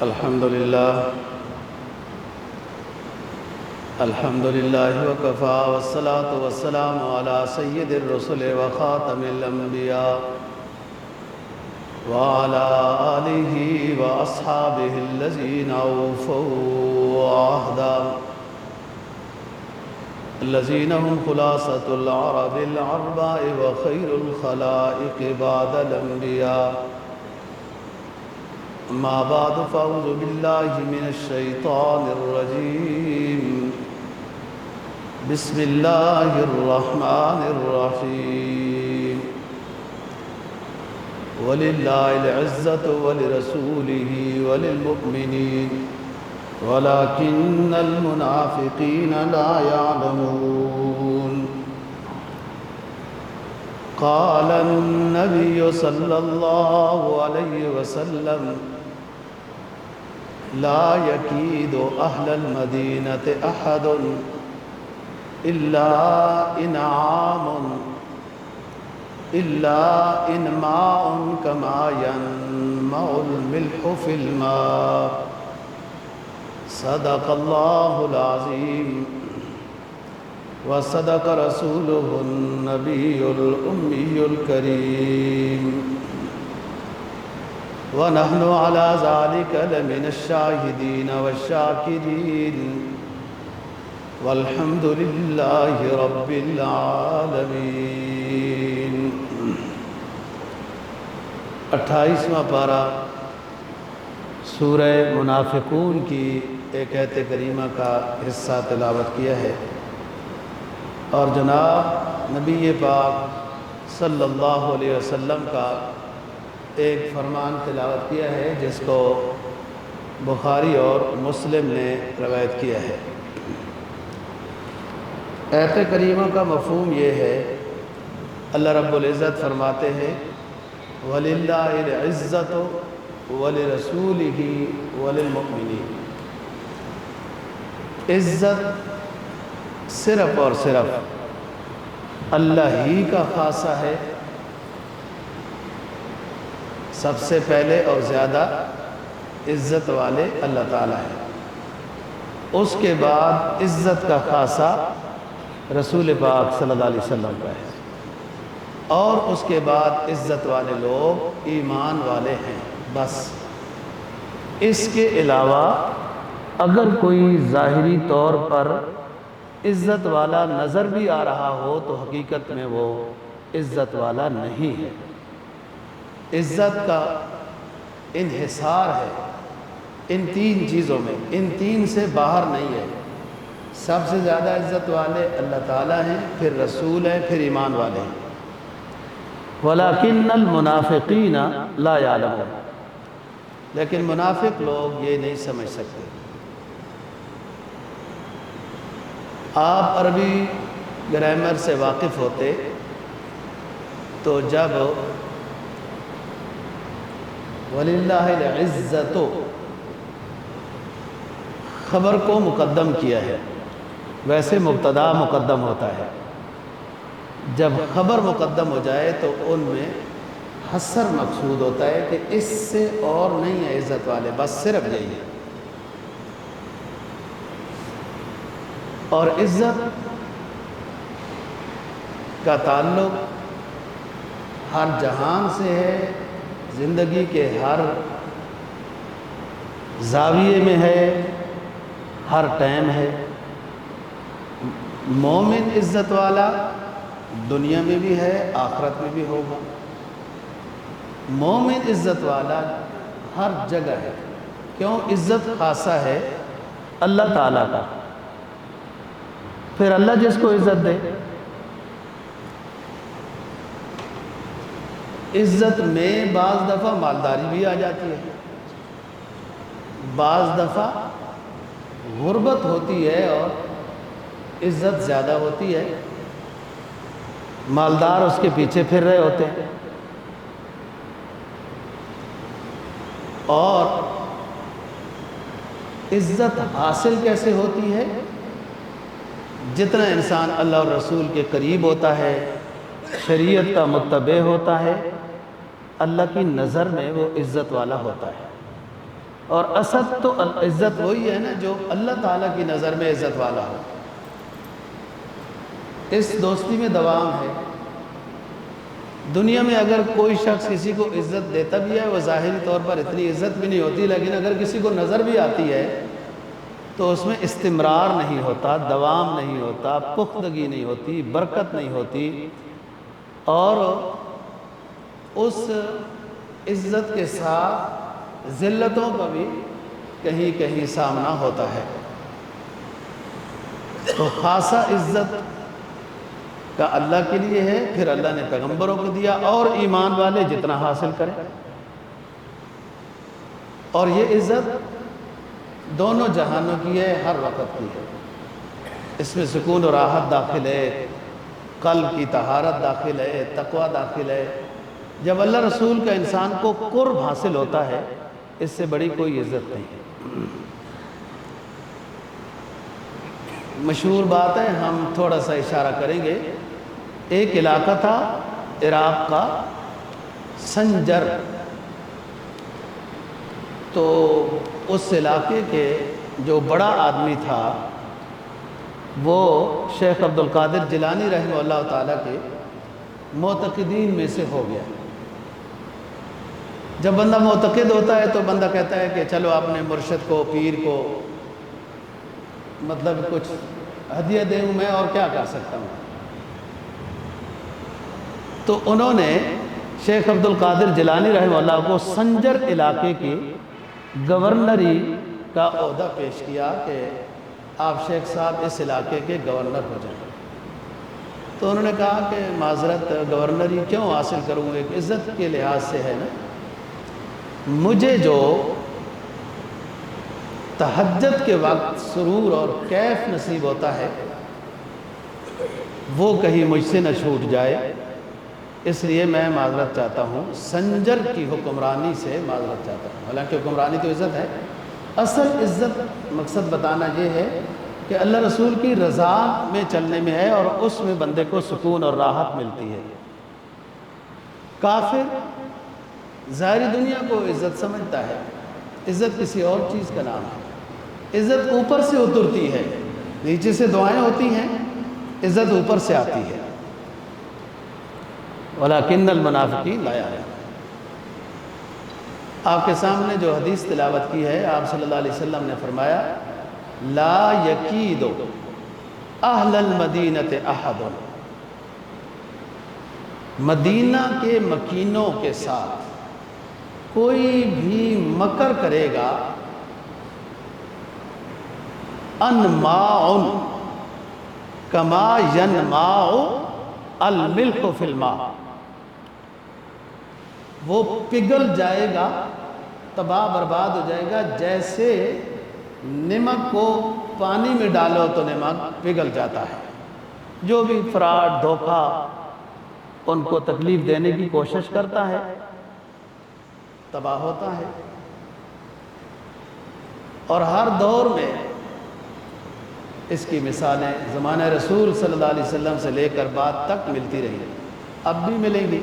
الحمد لله وكفى والصلاة والسلام على سيد الرسل وخاتم الأنبياء وعلى آله وأصحابه الذين أوفوا عهدا الذين هم خلاصة العرب العرباء وخير الخلائق بعد الأنبياء. أما بعد فأعوذ بالله من الشيطان الرجيم. بسم الله الرحمن الرحيم. ولله العزة ولرسوله وللمؤمنين ولكن المنافقين لا يعلمون. قال النبي صلى الله عليه وسلم: لا يكيد أهل المدينة أحد إلا إنماء كما ينمع الملح في الماء. صدق الله العظيم وصدق رسوله النبي الأمي الكريم ونحن على ذلك لمن الشاهدين والشاكرين والحمد لله رب العالمين. 28واں پارہ سورہ منافقون کی ایک آیت کریمہ کا حصہ تلاوت کیا ہے، اور جناب نبی پاک صلی اللہ علیہ وسلم کا ایک فرمان تلاوت کیا ہے جس کو بخاری اور مسلم نے روایت کیا ہے۔ آیت کریمہ کا مفہوم یہ ہے، اللہ رب العزت فرماتے ہیں: وَلِلَّهِ الْعِزَّةُ وَلِرَسُولِهِ وَلِلْمُؤْمِنِينَ۔ عزت صرف اور صرف اللہ ہی کا خاصہ ہے، سب سے پہلے اور زیادہ عزت والے اللہ تعالیٰ ہیں، اس کے بعد عزت کا خاصہ رسول پاک صلی اللہ علیہ وسلم کا ہے، اور اس کے بعد عزت والے لوگ ایمان والے ہیں۔ بس اس کے علاوہ اگر کوئی ظاہری طور پر عزت والا نظر بھی آ رہا ہو تو حقیقت میں وہ عزت والا نہیں ہے۔ عزت کا انحصار ہے ان تین چیزوں میں، ان تین سے باہر نہیں ہے۔ سب سے زیادہ عزت والے اللہ تعالیٰ ہیں، پھر رسول ہیں، پھر ایمان والے ہیں۔ وَلَكِنَّ الْمُنَافِقِينَ لَا يَعْلَمُونَ، لیکن منافق لوگ یہ نہیں سمجھ سکتے۔ آپ عربی گرامر سے واقف ہوتے تو جب وَلِلَّهِ الْعِزَّةُ خبر کو مقدم کیا ہے، ویسے مبتدا مقدم ہوتا ہے، جب خبر مقدم ہو جائے تو ان میں حصر مقصود ہوتا ہے کہ اس سے اور نہیں ہے عزت والے، بس صرف یہی ہے۔ اور عزت کا تعلق ہر جہان سے ہے، زندگی کے ہر زاویے میں ہے، ہر ٹائم ہے۔ مومن عزت والا دنیا میں بھی ہے، آخرت میں بھی ہوگا۔ مومن عزت والا ہر جگہ ہے، کیوں؟ عزت خاصہ ہے اللہ تعالیٰ کا، پھر اللہ جس کو عزت دے۔ عزت میں بعض دفعہ مالداری بھی آ جاتی ہے، بعض دفعہ غربت ہوتی ہے اور عزت زیادہ ہوتی ہے، مالدار اس کے پیچھے پھر رہے ہوتے ہیں۔ اور عزت حاصل کیسے ہوتی ہے؟ جتنا انسان اللہ اور رسول کے قریب ہوتا ہے، شریعت کا متبع ہوتا ہے، اللہ کی نظر میں وہ عزت والا ہوتا ہے، اور اسد تو عزت وہی ہے نا جو اللہ تعالیٰ کی نظر میں عزت والا ہو۔ اس دوستی میں دوام ہے۔ دنیا میں اگر کوئی شخص کسی کو عزت دیتا بھی ہے، وہ ظاہری طور پر اتنی عزت بھی نہیں ہوتی، لیکن اگر کسی کو نظر بھی آتی ہے تو اس میں استمرار نہیں ہوتا، دوام نہیں ہوتا، پختگی نہیں ہوتی، برکت نہیں ہوتی، اور اس عزت کے ساتھ ذلتوں کا بھی کہیں کہیں سامنا ہوتا ہے۔ تو خاصہ عزت کا اللہ کے لیے ہے، پھر اللہ نے پیغمبروں کو دیا، اور ایمان والے جتنا حاصل کریں۔ اور یہ عزت دونوں جہانوں کی ہے، ہر وقت کی ہے۔ اس میں سکون و راحت داخل ہے، قلب کی طہارت داخل ہے، تقوی داخل ہے۔ جب اللہ رسول کا انسان کو قرب حاصل ہوتا ہے، اس سے بڑی کوئی عزت نہیں ہے۔ مشہور بات ہے، ہم تھوڑا سا اشارہ کریں گے۔ ایک علاقہ تھا عراق کا، سنجر، تو اس علاقے کے جو بڑا آدمی تھا وہ شیخ عبد القادر جیلانی رحمہ اللہ تعالیٰ کے معتقدین میں سے ہو گیا۔ جب بندہ معتقد ہوتا ہے تو بندہ کہتا ہے کہ چلو اپنے مرشد کو، پیر کو مطلب کچھ ہدیہ دوں میں، اور کیا کر سکتا ہوں۔ تو انہوں نے شیخ عبد القادر جیلانی رحمہ اللہ کو سنجر علاقے کی گورنری کا عہدہ پیش کیا کہ آپ شیخ صاحب اس علاقے کے گورنر ہو جائیں۔ تو انہوں نے کہا کہ معذرت، گورنری کیوں حاصل کروں، ایک عزت کے لحاظ سے ہے نا، مجھے جو تہجد کے وقت سرور اور کیف نصیب ہوتا ہے وہ کہیں مجھ سے نہ چھوٹ جائے، اس لیے میں معذرت چاہتا ہوں، سنجر کی حکمرانی سے معذرت چاہتا ہوں۔ حالانکہ حکمرانی تو عزت ہے، اصل عزت مقصد بتانا یہ ہے کہ اللہ رسول کی رضا میں چلنے میں ہے، اور اس میں بندے کو سکون اور راحت ملتی ہے۔ کافر ظاہری دنیا کو عزت سمجھتا ہے، عزت کسی اور چیز کا نام ہے۔ عزت اوپر سے اترتی ہے، نیچے سے دعائیں ہوتی ہیں، عزت اوپر سے آتی ہے۔ وَلَكِنَّ الْمُنَافِقِينَ لَا يَعْلَمُونَ۔ آپ کے سامنے جو حدیث تلاوت کی ہے، آپ صلی اللہ علیہ وسلم نے فرمایا لا یکید اہل المدینۃ احد، مدینہ کے مکینوں کے ساتھ کوئی بھی مکر کرے گا، انماع کما ینماع الملح فی الماء، وہ پگھل جائے گا، تباہ برباد ہو جائے گا، جیسے نمک کو پانی میں ڈالو تو نمک پگھل جاتا ہے۔ جو بھی فراڈ، دھوکہ ان کو تکلیف دینے کی کوشش کرتا ہے، تباہ ہوتا ہے۔ اور ہر دور میں اس کی مثالیں زمانہ رسول صلی اللہ علیہ وسلم سے لے کر بعد تک ملتی رہی، اب بھی ملیں گی۔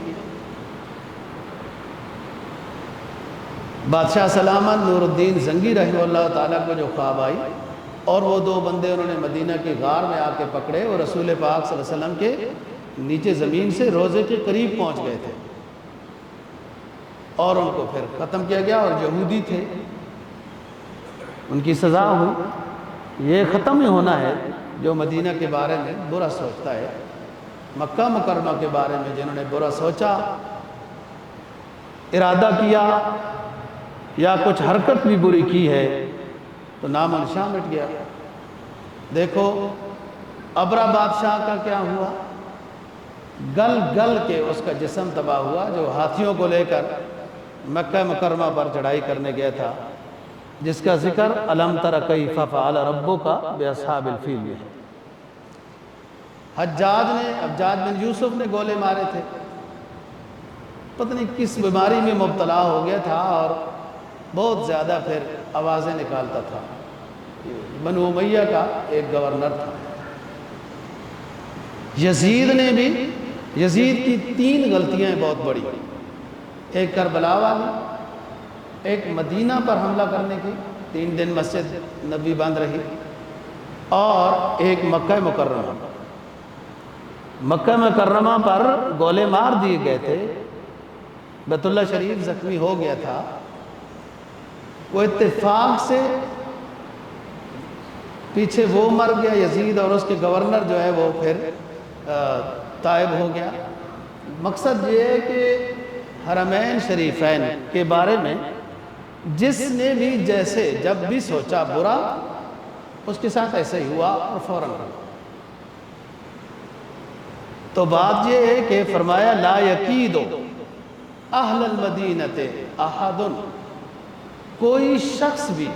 بادشاہ سلامت نور الدین زنگی رحمہ اللہ تعالیٰ کو جو خواب آئی، اور وہ دو بندے انہوں نے مدینہ کی غار میں آ کے پکڑے، وہ رسول پاک صلی اللہ علیہ وسلم کے نیچے زمین سے روضے کے قریب پہنچ گئے تھے، اور ان کو پھر ختم کیا گیا، اور یہودی تھے، ان کی سزا ہوئی۔ یہ ختم ہی ہونا ہے جو مدینہ کے بارے میں برا سوچتا ہے، مکہ مکرمہ کے بارے میں جنہوں نے برا سوچا، ارادہ کیا یا کچھ حرکت بھی بری کی ہے، تو نام و نشان مٹ گیا۔ دیکھو ابرہ بادشاہ کا کیا ہوا، گل گل کے اس کا جسم تباہ ہوا، جو ہاتھیوں کو لے کر مکہ مکرمہ پر چڑھائی کرنے گیا تھا، جس کا ذکر الم تر کیف فعل ربک باصحاب الفیل میں ہے۔ حجاج بن یوسف نے گولے مارے تھے، پتہ نہیں کس بیماری میں مبتلا ہو گیا تھا، اور بہت زیادہ پھر آوازیں نکالتا تھا۔ بنو امیہ کا ایک گورنر تھا۔ یزید نے بھی، یزید کی 3 غلطیاں ہیں بہت بڑی۔ ایک کربلا والی، ایک مدینہ پر حملہ کرنے کی، 3 دن مسجد نبی بند رہی، اور ایک مکہ مکرمہ۔ مکہ مکرمہ پر گولے مار دیے گئے تھے، بیت اللہ شریف زخمی ہو گیا تھا، وہ اتفاق سے پیچھے وہ مر گیا یزید، اور اس کے گورنر جو ہے وہ پھر تائب ہو گیا۔ مقصد یہ ہے کہ حرمین شریفین کے بارے میں جس نے بھی جیسے جب بھی سوچا برا، اس کے ساتھ ایسے ہی ہوا اور فوراً ہوا۔ تو بات یہ ہے کہ فرمایا لا یکید اہل المدینۃ احد، کوئی شخص بھی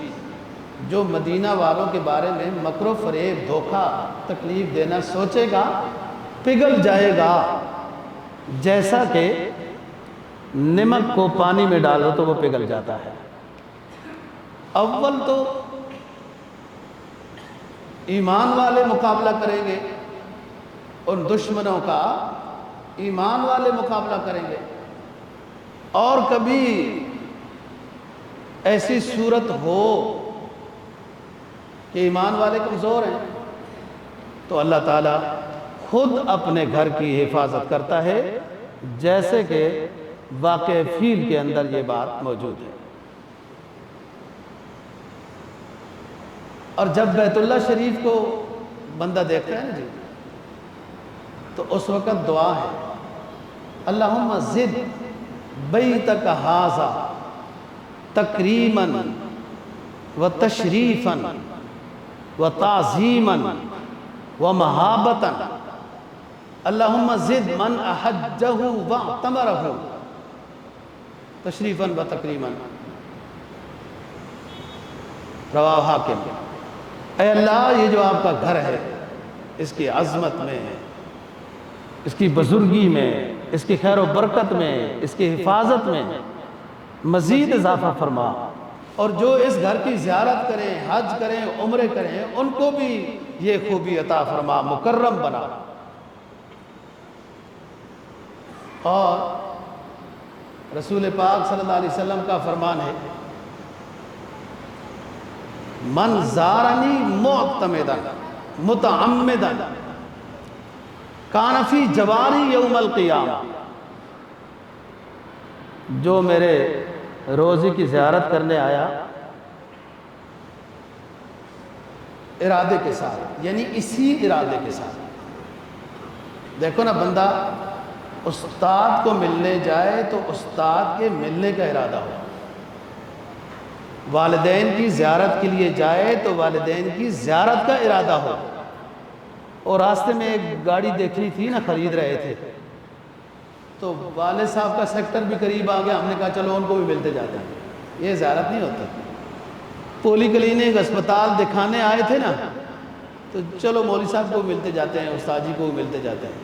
جو مدینہ والوں کے بارے میں مکر و فریب، دھوکہ، تکلیف دینا سوچے گا، پگھل جائے گا، جیسا کہ نمک کو پانی میں ڈالو تو وہ پگھل جاتا ہے۔ اول تو ایمان والے مقابلہ کریں گے، ان دشمنوں کا ایمان والے مقابلہ کریں گے، اور کبھی ایسی صورت ہو کہ ایمان والے کمزور ہیں تو اللہ تعالیٰ خود اپنے گھر کی حفاظت کرتا ہے، جیسے کہ واقع فیل کے اندر یہ بات موجود ہے۔ اور جب بیت اللہ شریف کو بندہ دیکھتا ہے نا جی، تو اس وقت دعا ہے اللہم زد بیتک ھذا تکریما و تشریفا و تعظیما و محابتا، اللہم زد من احجہ و اعتمرہ تشریفا و تکریما، رواہ حاکم۔ اے اللہ، یہ جو آپ کا گھر ہے، اس کی عظمت میں، اس کی بزرگی میں، اس کی خیر و برکت میں، اس کی حفاظت میں مزید اضافہ فرما، اور جو اس گھر کی زیارت کریں، حج کریں، عمرے کریں، ان کو بھی یہ خوبی عطا فرما، مکرم بنا۔ اور رسول پاک صلی اللہ علیہ وسلم کا فرمان ہے من زارنی معتمدا متعمدا کان فی جواری یوم القیامہ، جو میرے روزے کی زیارت کرنے آیا ارادے کے ساتھ، یعنی اسی ارادے کے ساتھ۔ دیکھو نا، بندہ استاد کو ملنے جائے تو استاد کے ملنے کا ارادہ ہو، والدین کی زیارت کے لیے جائے تو والدین کی زیارت کا ارادہ ہو۔ اور راستے میں ایک گاڑی دیکھی تھی نا، خرید رہے تھے، تو والد صاحب کا سیکٹر بھی قریب آ گیا، ہم نے کہا چلو ان کو بھی ملتے جاتے ہیں۔ یہ زیارت نہیں ہوتا۔ پولی کلینک اسپتال دکھانے آئے تھے نا، تو چلو مولوی صاحب کو ملتے جاتے ہیں، استاد جی کو بھی ملتے جاتے ہیں،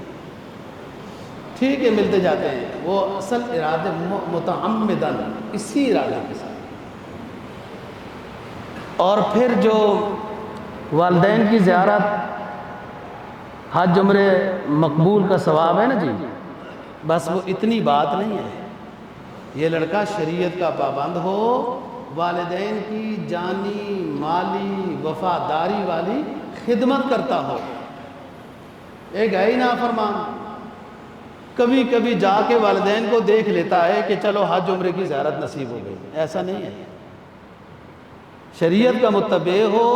ٹھیک ہے ملتے جاتے ہیں۔ وہ اصل ارادے متعمداً، اسی ارادے کے ساتھ۔ اور پھر جو والدین کی زیارت، حج عمرے مقبول کا ثواب ہے نا جی، بس وہ اتنی بات نہیں ہے۔ یہ لڑکا شریعت کا پابند ہو، والدین کی جانی مالی وفاداری والی خدمت کرتا ہو۔ ایک ہے ہی نافرمان، کبھی کبھی جا کے والدین کو دیکھ لیتا ہے کہ چلو حج عمرے کی زیارت نصیب ہو گئی، ایسا نہیں ہے۔ شریعت کا متبع ہو،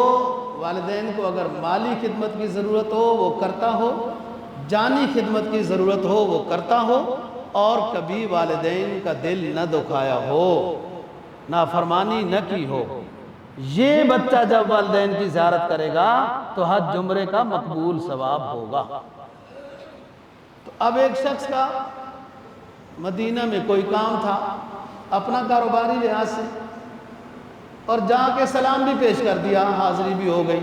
والدین کو اگر مالی خدمت کی ضرورت ہو وہ کرتا ہو، جانی خدمت کی ضرورت ہو وہ کرتا ہو، اور کبھی والدین کا دل نہ دکھایا ہو، نافرمانی نہ کی ہو۔ یہ بچہ جب والدین کی زیارت کرے گا تو حج عمرے کا مقبول ثواب ہوگا۔ تو اب ایک شخص کا مدینہ میں کوئی کام تھا اپنا کاروباری لحاظ سے، اور جا کے سلام بھی پیش کر دیا، حاضری بھی ہو گئی،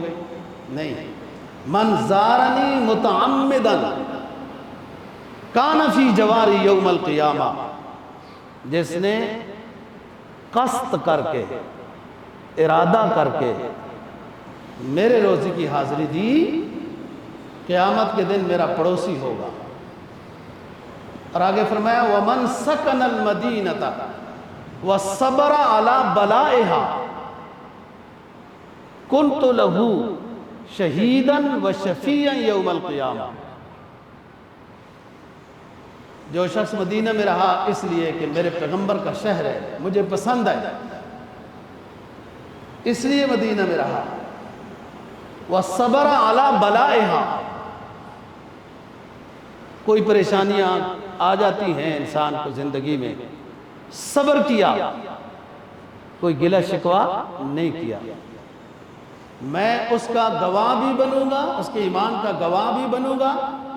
نہیں۔ من زارنی متعمدا کان فی جواری یوم القیامہ، جس نے قصد کر کے، ارادہ کر کے میرے روزے کی حاضری دی، قیامت کے دن میرا پڑوسی ہوگا۔ اور آگے فرمایا وَمَنْ سَكَنَ الْمَدِينَةَ وَصَبَرَ عَلَى بَلَائِهَا كُنْتُ لَهُ شَهِيدًا وَشَفِيًّا يَوْمَ الْقِيَامَةِ۔ جو شخص مدینہ میں رہا اس لیے کہ میرے پیغمبر کا شہر ہے، مجھے پسند ہے، اس لیے مدینہ میں رہا، وَصَبَرَ عَلَى بَلَائِهَا، کوئی پریشانیاں آ جاتی ہیں انسان کو زندگی میں، صبر کیا، کوئی گلہ شکوہ نہیں کیا، میں اس کا گواہ بھی بنوں گا، اس کے ایمان کا گواہ بھی بنوں گا،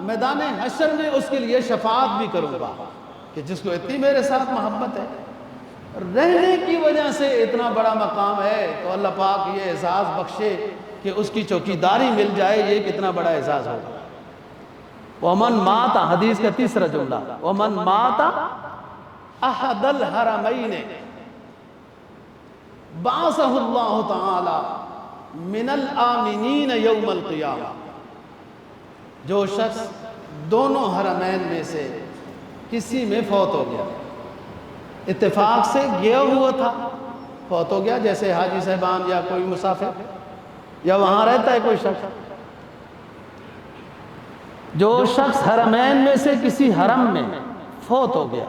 میدان حشر میں اس کے لیے شفاعت بھی کروں گا کہ جس کو اتنی میرے ساتھ محبت ہے، رہنے کی وجہ سے اتنا بڑا مقام ہے، تو اللہ پاک یہ اعزاز بخشے کہ اس کی چوکیداری مل جائے، یہ کتنا بڑا اعزاز ہوگا۔ وَمَن مَاتَ، حدیث کا تیسرا جملہ، وَمَن مَاتَ أَحَدَ الْحَرَمَيْنِ بَعَثَهُ اللَّهُ تَعَالَى مِنَ الْآمِنِينَ يَوْمَ الْقِيَامَةِ، جو شخص دونوں حرمین میں سے کسی میں فوت ہو گیا، اتفاق سے گیا ہوا تھا، فوت ہو گیا، جیسے حاجی صاحبان یا کوئی مسافر یا وہاں رہتا ہے کوئی شخص، جو شخص حرمین میں سے کسی حرم میں فوت ہو گیا،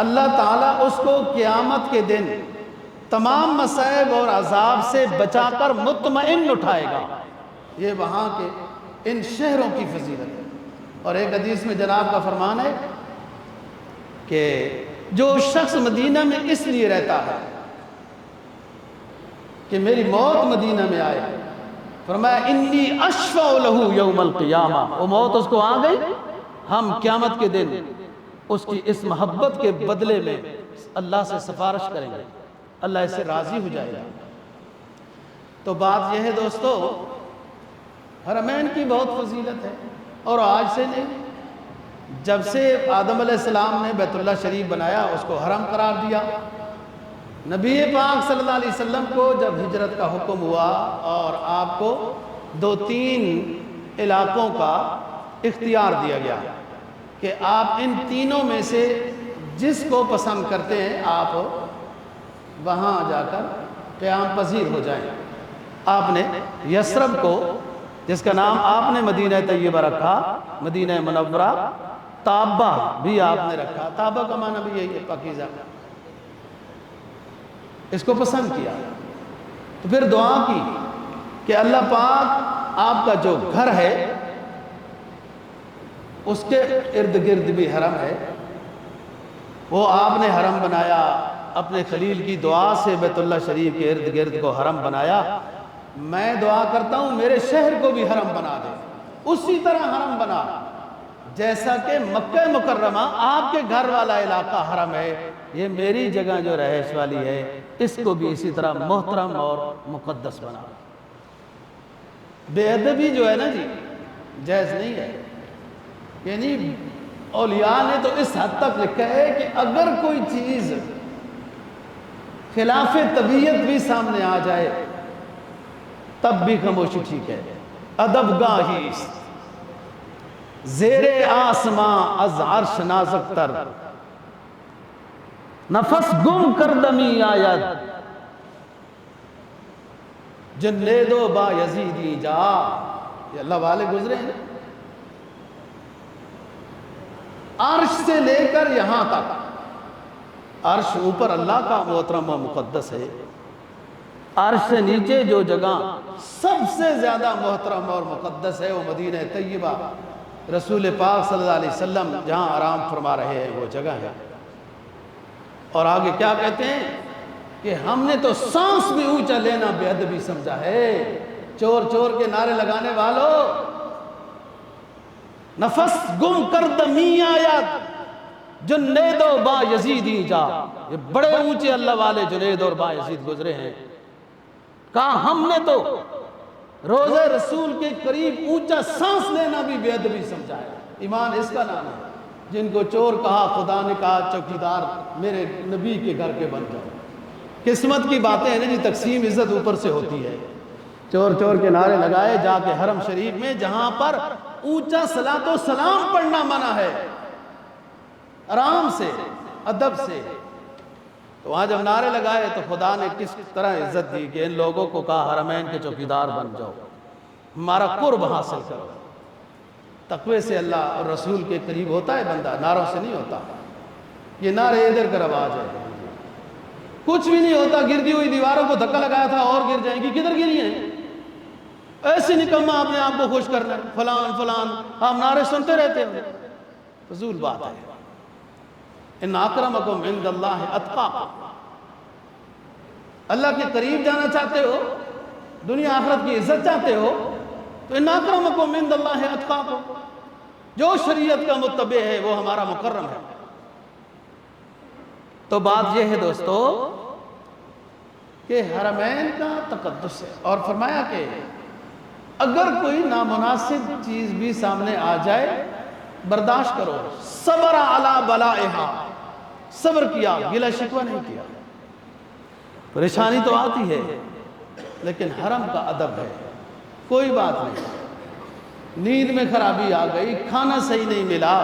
اللہ تعالیٰ اس کو قیامت کے دن تمام مصائب اور عذاب سے بچا کر مطمئن اٹھائے گا۔ یہ وہاں کے ان شہروں کی فضیلت ہے۔ اور ایک حدیث میں جناب کا فرمان ہے کہ جو شخص مدینہ میں اس لیے رہتا ہے کہ میری موت مدینہ میں آئے، فرمایا انی اشفع لہ یوم القیامہ، وہ موت اس کو آ گئی، ہم قیامت کے دن اس کی اس محبت کے بدلے میں اللہ سے سفارش کریں گے، اللہ اس سے راضی ہو جائے گا۔ تو بات یہ ہے دوستو، حرمین کی بہت فضیلت ہے، اور آج سے نہیں، جب سے آدم علیہ السلام نے بیت اللہ شریف بنایا اس کو حرم قرار دیا، نبی پاک صلی اللہ علیہ وسلم کو جب ہجرت کا حکم ہوا اور آپ کو 2-3 علاقوں کا اختیار دیا گیا کہ آپ ان تینوں میں سے جس کو پسند کرتے ہیں آپ وہاں جا کر قیام پذیر ہو جائیں۔ آپ نے یثرب کو، جس کا نام آپ نے مدینہ طیبہ رکھا، مدینہ منورہ، طابہ بھی آپ نے رکھا، طابہ کا معنی بھی یہی ہے پاکیزہ، اس کو پسند کیا، تو پھر دعا کی کہ اللہ پاک آپ کا جو گھر ہے اس کے ارد گرد بھی حرم ہے، وہ آپ نے حرم بنایا، اپنے خلیل کی دعا سے بیت اللہ شریف کے ارد گرد کو حرم بنایا، میں دعا کرتا ہوں میرے شہر کو بھی حرم بنا دے، اسی طرح حرم بنا جیسا کہ مکہ مکرمہ آپ کے گھر والا علاقہ حرم ہے، یہ میری جگہ جو رہائش والی ہے اس کو بھی اسی طرح محترم اور مقدس بنا۔ بے ادبی جو ہے نا جی جائز نہیں ہے، یعنی اولیاء نے تو اس حد تک لکھا ہے کہ اگر کوئی چیز خلاف طبیعت بھی سامنے آ جائے تب بھی خاموشی ٹھیک ہے۔ ادب گاہی زیر آسماں از عرش نازک تر، نفس گم کردمی آید جنید و با یزیدی جا۔ یہ اللہ والے گزرے ہیں، عرش سے لے کر یہاں تک، عرش اوپر اللہ کا محترم و مقدس ہے، عرش سے نیچے جو جگہ سب سے زیادہ محترم اور مقدس ہے وہ مدینہ طیبہ، رسول پاک صلی اللہ علیہ وسلم جہاں آرام فرما رہے ہیں وہ جگہ ہے۔ اور آگے کیا کہتے ہیں کہ ہم نے تو سانس بھی اونچا لینا بے ادبی سمجھا ہے۔ چور چور کے نعرے لگانے والوں، نفس گم کر دمی آیت جنید و با یزیدی جا، یہ بڑے اونچے اللہ والے جنید اور با یزید گزرے ہیں، کہا ہم نے تو روزہ رسول کے قریب اونچا سانس لینا بھی بے ادبی سمجھا ہے۔ ایمان اس کا نام ہے، جن کو چور کہا خدا نے کہا چوکیدار میرے نبی کے گھر کے بن جاؤ۔ قسمت کی باتیں ہیں جی، تقسیم عزت اوپر سے ہوتی ہے۔ چور چور کے نعرے لگائے جا کے حرم شریف میں، جہاں پر اونچا صلاۃ و سلام پڑھنا منع ہے، آرام سے، ادب سے۔ تو وہاں جب نعرے لگائے تو خدا نے کس طرح عزت دی کہ ان لوگوں کو کہا حرمین کے چوکیدار بن جاؤ، ہمارا قرب حاصل کرو۔ تقوی سے اللہ اور رسول کے قریب ہوتا ہے بندہ، نعروں سے نہیں ہوتا۔ یہ نعرے ادھر کر آواز ہے، کچھ بھی نہیں ہوتا۔ گرتی ہوئی دیواروں کو دھکا لگایا تھا اور گر جائیں گی، کدھر گری ہیں؟ ایسے نکما اپنے آپ کو خوش کرنا ہے، فلان فلان، آپ نعرے سنتے رہتے ہیں، فضول بات ہے۔ ان اکرمکم عند اللہ اتقاکم، اللہ کے قریب جانا چاہتے ہو، دنیا آخرت کی عزت چاہتے ہو، تو ان اکرمکم عند اللہ اتقاکم، جو شریعت کا متبع ہے وہ ہمارا مکرم ہے۔ تو بات یہ ہے دوستو کہ حرمین کا تقدس ہے، اور فرمایا کہ اگر کوئی نامناسب چیز بھی سامنے آ جائے برداشت کرو، صبر علی بلائہا، صبر کیا، گلہ شکوہ نہیں کیا۔ پریشانی تو آتی ہے لیکن حرم کا ادب ہے، کوئی بات نہیں۔ نیند میں خرابی آ گئی، کھانا صحیح نہیں ملا،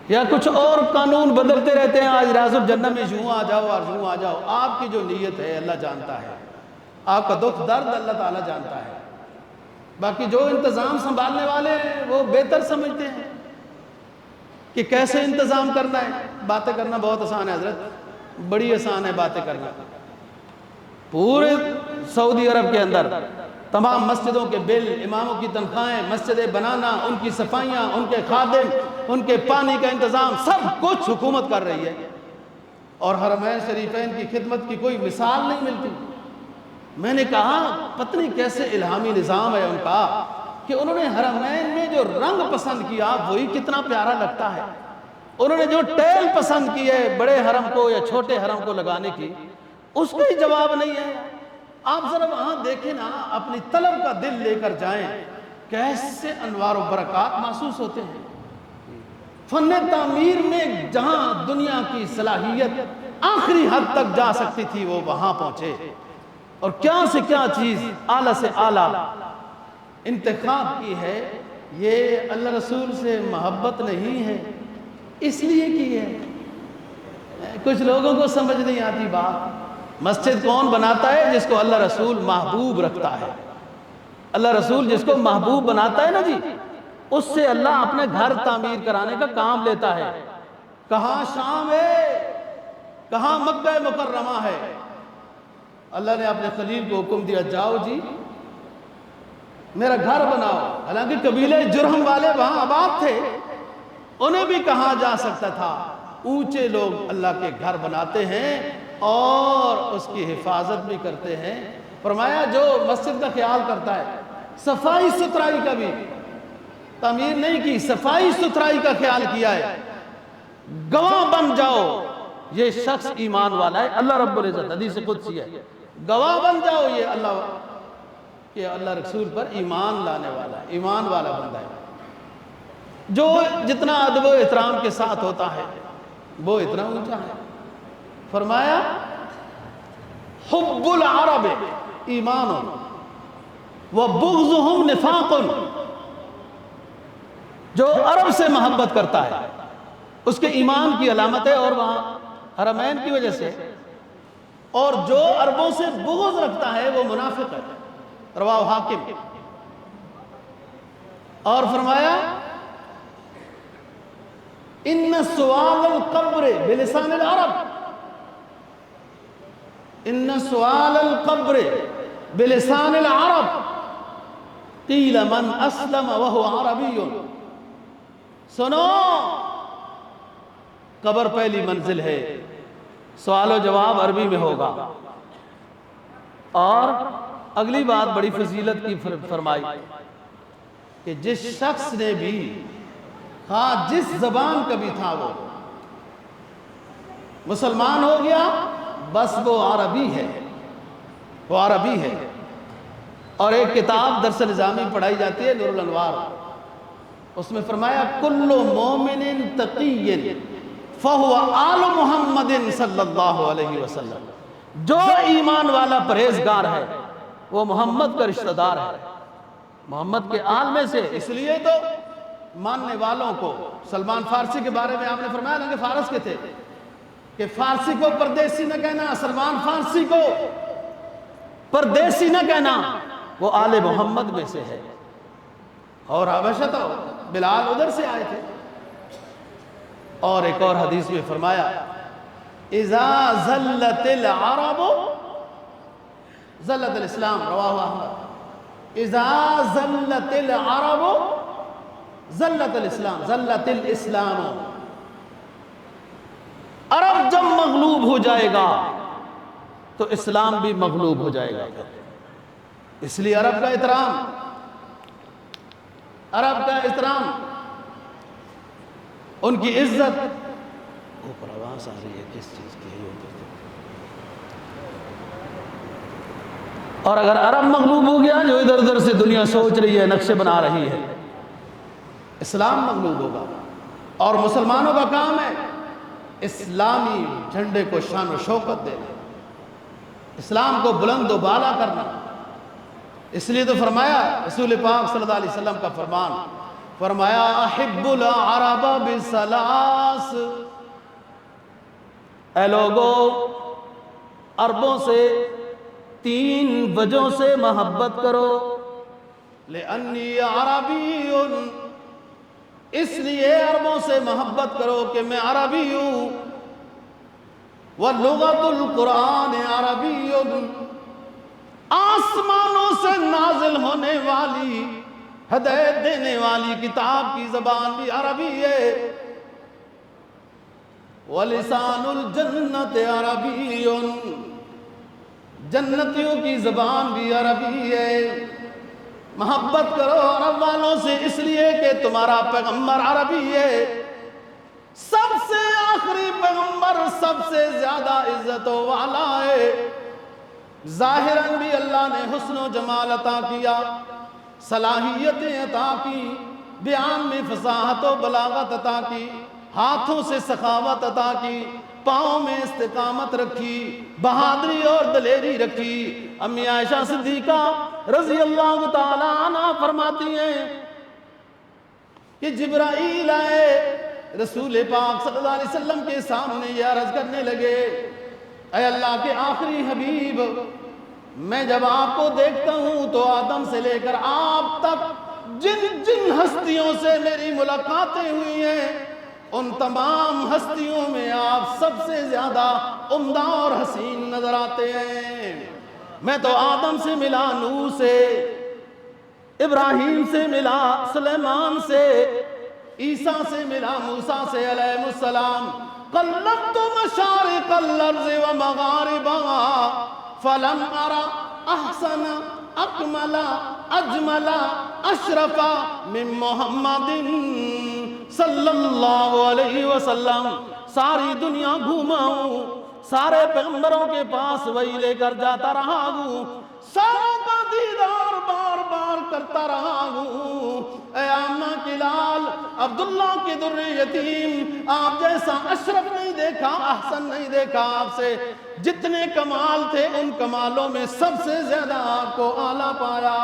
یا کچھ اور قانون بدلتے رہتے ہیں، آج ریاض الجنہ میں یوں آ جاؤ اور یوں آ جاؤ، آپ کی جو نیت ہے اللہ جانتا ہے، آپ کا دکھ درد اللہ تعالیٰ جانتا ہے۔ باقی جو انتظام سنبھالنے والے ہیں وہ بہتر سمجھتے ہیں کہ کیسے انتظام کرنا ہے۔ باتیں کرنا بہت آسان ہے حضرت، بڑی آسان ہے باتیں کرنا۔ پورے سعودی عرب کے اندر تمام مسجدوں کے بل، اماموں کی تنخواہیں، مسجدیں بنانا، ان کی صفائیاں، ان کے خادم، ان کے پانی کا انتظام، سب کچھ حکومت کر رہی ہے، اور حرمین شریفین کی خدمت کی کوئی مثال نہیں ملتی۔ میں نے کہا پتہ نہیں کیسے الہامی نظام ہے ان کا کہ انہوں نے حرمین میں جو رنگ پسند کیا وہی کتنا پیارا لگتا ہے، انہوں نے جو ٹیل پسند کی ہے بڑے حرم کو یا چھوٹے حرم کو لگانے کی، اس کا ہی جواب نہیں ہے۔ آپ ذرا وہاں دیکھیں نا، اپنی طلب کا دل لے کر جائیں، کیسے انوار و برکات محسوس ہوتے ہیں۔ فن تعمیر میں جہاں دنیا کی صلاحیت آخری حد تک جا سکتی تھی وہ وہاں پہنچے، اور کیا سے کیا چیز اعلیٰ سے اعلیٰ انتخاب کی ہے۔ یہ اللہ رسول سے محبت نہیں ہے، اس لیے کی ہے۔ کچھ لوگوں کو سمجھ نہیں آتی بات۔ مسجد کون بناتا ہے؟ جس کو اللہ رسول محبوب رکھتا ہے۔ اللہ رسول جس کو محبوب بناتا ہے نا جی، اس سے اللہ اپنے گھر تعمیر کرانے کا کام لیتا ہے۔ کہاں شام ہے، کہاں مکہ مکرمہ ہے، اللہ نے اپنے خلیل کو حکم دیا جاؤ جی میرا گھر بناؤ۔ حالانکہ قبیلے جرہم والے وہاں آباد تھے، انہیں بھی کہاں جا سکتا تھا۔ اونچے لوگ اللہ کے گھر بناتے ہیں اور اس کی حفاظت بھی کرتے ہیں۔ فرمایا جو مسجد کا خیال کرتا ہے، صفائی ستھرائی کا بھی، تعمیر نہیں کی، صفائی ستھرائی کا خیال کیا ہے، گواہ بن جاؤ یہ شخص ایمان والا ہے۔ اللہ رب العزت حدیث قدسی ہے، گواہ بن جاؤ یہ اللہ رسول پر ایمان لانے والا ہے، ایمان والا بندہ ہے۔ جو جتنا ادب و احترام کے ساتھ ہوتا ہے وہ اتنا اونچا ہے۔ فرمایا حب العرب ایمان وبغضهم نفاق، جو عرب سے محبت کرتا ہے اس کے ایمان کی علامت ہے، اور وہاں حرمین کی وجہ سے، اور جو عربوں سے بغض رکھتا ہے وہ منافق ہے۔ رواہ حاکم۔ اور فرمایا ان سوال القبر بلسان العرب، ان سوال القبر بلسان العرب قیل من اسلم وهو عربی۔ سنو، قبر پہلی منزل ہے، سوال و جواب عربی میں ہوگا۔ اور اگلی بات بڑی فضیلت کی فرمائی کہ جس شخص نے بھی، ہاں جس زبان کا بھی تھا، وہ مسلمان ہو گیا بس وہ عربی ہے، وہ عربی ہے۔ اور ایک کتاب درس نظامی پڑھائی جاتی ہے نور الانوار، اس میں فرمایا کل مومن تقی فہو آل محمد صلی اللہ علیہ وسلم، جو ایمان والا پرہیزگار ہے وہ محمد کا رشتہ دار ہے۔ محمد کے آل میں سے، اس لیے تو ماننے والوں کو سلمان فارسی کے بارے میں آپ نے فرمایا نا کہ فارس کے تھے، کہ فارسی کو پردیسی نہ کہنا، سلمان فارسی کو پردیسی نہ کہنا، وہ آل محمد میں سے ہے۔ اور حبشہ تو بلال ادھر سے آئے تھے۔ اور ایک اور حدیث میں فرمایا اذا زلت العرب زلت الاسلام، رواہ احمد، اذا زلت العرب زلت الاسلام، زلت الاسلام، عرب جب مغلوب ہو جائے گا تو اسلام بھی مغلوب ہو جائے گا۔ اس لیے عرب کا احترام، عرب کا احترام، ان کی عزت۔ اوپر آواز آ رہی ہے کس چیز کی ہے؟ اور اگر عرب مغلوب ہو گیا، جو ادھر ادھر سے دنیا سوچ رہی ہے، نقشے بنا رہی ہے، اسلام مغلوب ہوگا۔ اور مسلمانوں کا کام ہے اسلامی جھنڈے کو شان و شوکت دینا، اسلام کو بلند و بالا کرنا۔ اس لیے تو فرمایا رسول پاک صلی اللہ علیہ وسلم کا فرمان، فرمایا احب العرب بثلاث، اے لوگو عربوں سے 3 وجہوں سے محبت کرو، لأنی عربی، اس لیے عربوں سے محبت کرو کہ میں عربی ہوں، وَلُغَةُ الْقُرْآنِ عَرَبِيٌّ، آسمانوں سے نازل ہونے والی ہدایت دینے والی کتاب کی زبان بھی عربی ہے، وَلِسَانُ الْجَنَّةِ عَرَبِيٌّ، جنتیوں کی زبان بھی عربی ہے۔ محبت کرو عرب والوں سے، اس لیے کہ تمہارا پیغمبر عربی ہے، سب سے آخری پیغمبر، سب سے زیادہ عزت والا ہے۔ ظاہراً بھی اللہ نے حسن و جمال عطا کیا، صلاحیتیں عطا کی، بیان میں فصاحت و بلاغت عطا کی، ہاتھوں سے سخاوت عطا کی، پاؤں میں استقامت رکھی، بہادری اور دلیری رکھی۔ امی عائشہ صدیقہ رضی اللہ تعالیٰ عنہ فرماتی ہیں کہ جبرائیل آئے رسول پاک صلی اللہ علیہ وسلم کے سامنے یہ عرض کرنے لگے، اے اللہ کے آخری حبیب، میں جب آپ کو دیکھتا ہوں تو آدم سے لے کر آپ تک جن جن ہستیوں سے میری ملاقاتیں ہوئی ہیں، ان تمام ہستیوں میں آپ سب سے زیادہ عمدہ اور حسین نظر آتے ہیں۔ میں تو آدم سے ملا، نوح سے، ابراہیم سے ملا، سلیمان سے، عیسیٰ سے ملا، موسیٰ سے علیہ السلام، قلبت مشارق الارض ومغاربها فلم ارى احسن اکمل اجمل اشرف من محمد صلی اللہ علیہ وسلم۔ ساری دنیا گھوما ہوں، سارے پیغمبروں کے پاس وہی لے کر جاتا رہا ہوں، ساروں کا دیدار بار بار کرتا رہا ہوں۔ اے آمنہ کی لال، عبداللہ کی در یتیم، آپ جیسا اشرف نہیں دیکھا، احسن نہیں دیکھا، آپ سے جتنے کمال تھے ان کمالوں میں سب سے زیادہ آپ کو اعلیٰ پایا۔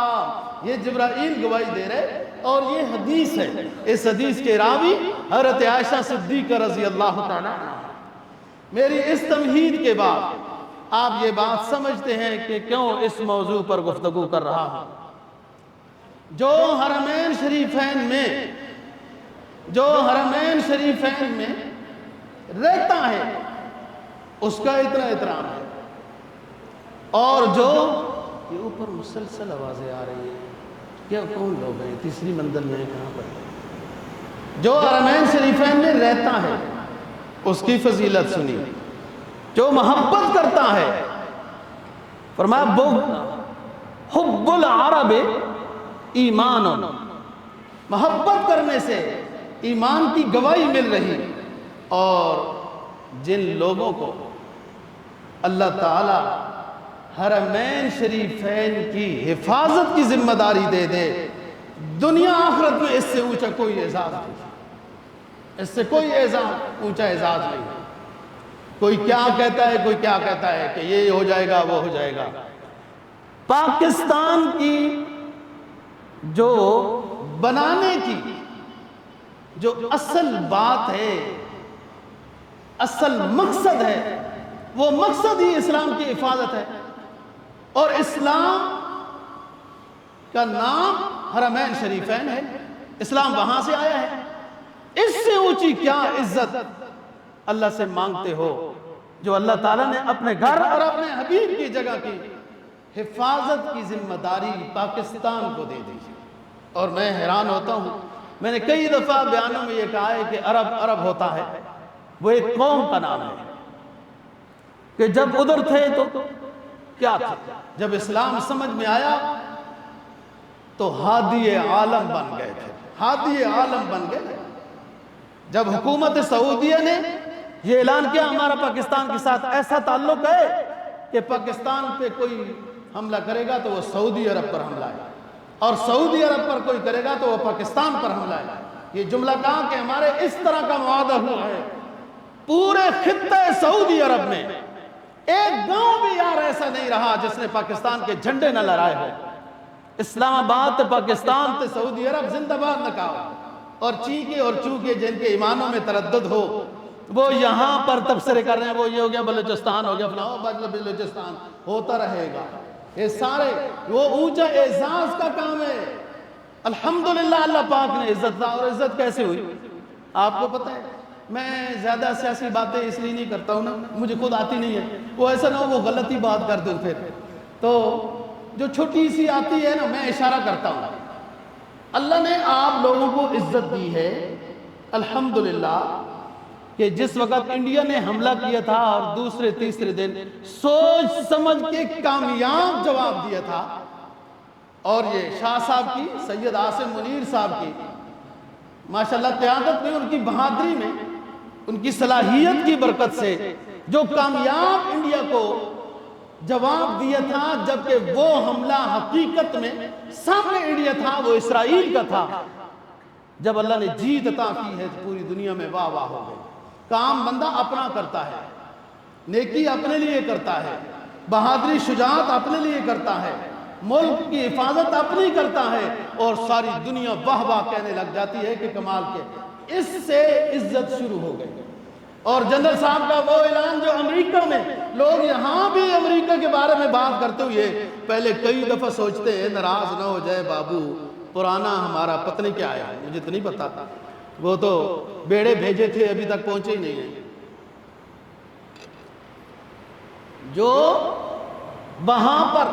یہ جبرائیل گواہی دے رہے، اور یہ حدیث ہے۔ اس حدیث کے راوی حضرت عائشہ صدیقہ رضی اللہ تعالیٰ عنہ۔ میری اس تمہید کے بعد آپ یہ بات سمجھتے ہیں کہ کیوں اس موضوع پر گفتگو کر رہا ہوں۔ جو حرمین شریفین میں رہتا ہے اس کا اتنا احترام ہے، اور جو یہ اوپر مسلسل آوازیں آ رہی ہیں، کیا کون لوگ ہیں؟ تیسری منزل میں کہاں پر؟ جو حرمین شریفین میں رہتا ہے اس کی فضیلت سنی، جو محبت کرتا ہے، فرمایا حب العرب ایمان، محبت کرنے سے ایمان کی گواہی مل رہی۔ اور جن لوگوں کو اللہ تعالی حرمین شریفین کی حفاظت کی ذمہ داری دے دے، دنیا آخرت میں اس سے اونچا کوئی اعزاز نہیں، اس سے کوئی اونچا اعزاز نہیں۔ کوئی کیا کہتا ہے، کوئی کیا کہتا ہے کہ یہ ہو جائے گا، وہ ہو جائے گا۔ پاکستان کی جو بنانے کی جو اصل بات ہے، اصل مقصد ہے، وہ مقصد ہی اسلام کی حفاظت ہے۔ اور اسلام کا نام حرمین شریفین ہے، اسلام وہاں سے آیا ہے۔ اس سے اونچی کیا عزت اللہ سے مانگتے ہو جو اللہ تعالیٰ نے اپنے گھر اور اپنے حبیب کی جگہ کی حفاظت کی ذمہ داری پاکستان کو دے دی۔ اور میں حیران ہوتا ہوں، میں نے کئی دفعہ بیانوں میں یہ کہا ہے کہ عرب ہوتا ہے، وہ ایک قوم کا نام ہے کہ جب ادھر تھے تو کیا تھے، جب اسلام سمجھ میں آیا تو ہادی عالم بن گئے تھے، ہادی عالم بن گئے۔ جب حکومت سعودیہ نے یہ اعلان کیا ہمارا پاکستان کے ساتھ ایسا تعلق ہے کہ پاکستان پہ کوئی حملہ کرے گا تو وہ سعودی عرب پر حملہ ہے، اور سعودی عرب پر کوئی کرے گا تو وہ پاکستان پر حملہ ہے۔ یہ جملہ کہا کہ ہمارے اس طرح کا معاہدہ ہوا ہے، پورے خطہ سعودی عرب میں ایک گاؤں بھی یار ایسا نہیں رہا جس نے پاکستان کے جھنڈے نہ لہرائے ہو۔ اسلام آباد تے پاکستان تے سعودی عرب زندہ باد نہ کہا، اور چینکے اور چونکے جن کے ایمانوں میں تردد ہو وہ یہاں پر تبصرے کر رہے ہیں، وہ یہ ہو گیا بلوچستان ہو گیا فلاں بلوچستان ہوتا رہے گا۔ یہ سارے وہ اونچا اعزاز کا کام ہے۔ الحمدللہ اللہ پاک نے عزت دا، اور عزت کیسے ہوئی آپ کو پتہ ہے۔ میں زیادہ سیاسی باتیں اس لیے نہیں کرتا ہوں نا، مجھے خود آتی نہیں ہے، وہ ایسا نہ ہو وہ غلطی بات کر دوں پھر، تو جو چھوٹی سی آتی ہے نا میں اشارہ کرتا ہوں۔ اللہ نے آپ لوگوں کو عزت دی ہے الحمدللہ، کہ جس وقت انڈیا نے حملہ کیا تھا اور دوسرے تیسرے دن سوچ سمجھ کے کامیاب جواب دیا تھا، اور یہ شاہ صاحب کی، سید عاصم منیر صاحب کی ماشاءاللہ قیادت میں، ان کی بہادری میں، ان کی صلاحیت کی برکت سے جو کامیاب انڈیا کو جواب دیا تھا، جبکہ وہ حملہ حقیقت میں سامنے انڈیا تھا، وہ اسرائیل کا تھا۔ جب اللہ نے جیت عطا کی ہے تو پوری دنیا میں واہ واہ ہو گئی۔ کام بندہ اپنا کرتا ہے، نیکی اپنے لیے کرتا ہے، بہادری شجاعت اپنے لیے کرتا ہے، ملک کی حفاظت اپنی کرتا ہے، اور ساری دنیا واہ واہ کہنے لگ جاتی ہے کہ کمال کے۔ اس سے عزت شروع ہو گئی۔ اور جنرل صاحب کا وہ اعلان جو امریکہ میں، لوگ یہاں بھی امریکہ کے بارے میں بات کرتے ہوئے پہلے کئی دفعہ سوچتے ہیں ناراض نہ ہو جائے بابو، پرانا ہمارا پتہ نہیں کیا آیا، مجھے تو نہیں پتا تھا، وہ تو بیڑے بھیجے تھے ابھی تک پہنچے ہی نہیں ہیں۔ جو وہاں پر